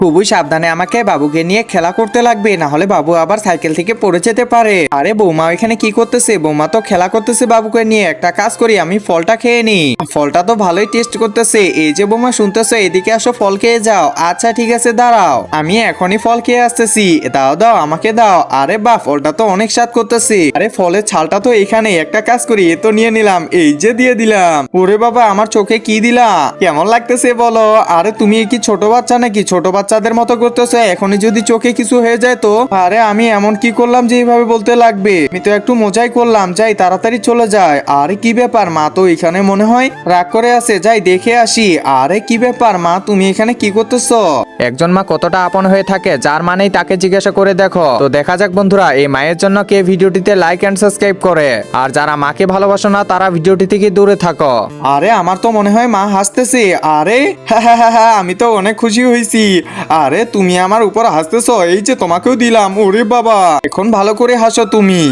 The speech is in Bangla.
খুবই সাবধানে আমাকে বাবুকে নিয়ে খেলা করতে লাগবে, না হলে বাবু আবার সাইকেল থেকে পড়ে যেতে পারে। আরে বৌমা এখানে কি করতেছে? বৌমা তো খেলা করতেছে বাবুকে নিয়ে। একটা কাজ করি, আমি ফলটা খেয়ে নি। ফলটা তো ভালোই টেস্ট করতেছে। এই যে বৌমা শুনতেছো, এদিকে আসো, ফল খেয়ে যাও। আচ্ছা ঠিক আছে, দাঁড়াও, আমি এখনই ফল খেয়ে আসতেছি। দাও দাও, আমাকে দাও। আরে বাহ, ফলটা তো অনেক স্বাদ করতেছে। আরে ফলের ছালটা তো এখানে, একটা কাজ করি, এ তো নিয়ে নিলাম, এই যে দিয়ে দিলাম। ওরে বাবা, আমার চোখে কি দিলা? কেমন লাগতেছে বলো? আরে তুমি কি ছোট বাচ্চা নাকি? ছোট বাচ্চাদের মতো করতেছো। এখনই যদি চোখে কিছু হয়ে যায় তো? আরে আমি এমন কি করলাম যে এইভাবে বলতে লাগবে? আমি তো একটু মজাই করলাম, যাই তাড়াতাড়ি চলে যায়। আরে কি ব্যাপার, মা তো এখানে মনে হয় রাগ করে আছে, যাই দেখে আসি। আরে কি ব্যাপার মা, তুমি এখানে কি করতেছো? একজন মা কতটা আপন হয়ে থাকে, যার মানেই তাকে জিজ্ঞাসা করে দেখো। তো দেখা যাক বন্ধুরা, এই মায়ের জন্য কে ভিডিওটিতে লাইক এন্ড সাবস্ক্রাইব করে। আর যারা মাকে ভালোবাসো না, তারা ভিডিওটি থেকে দূরে থাকো। আরে আমার তো মনে হয় মা হাসতেছে। আরে হ্যাঁ, আমি তো অনেক খুশি হয়েছি। আরে তুমি আমার উপর হাসতেছো, এই যে তোমাকেও দিলাম। ওরে বাবা, এখন ভালো করে হাসো তুমি।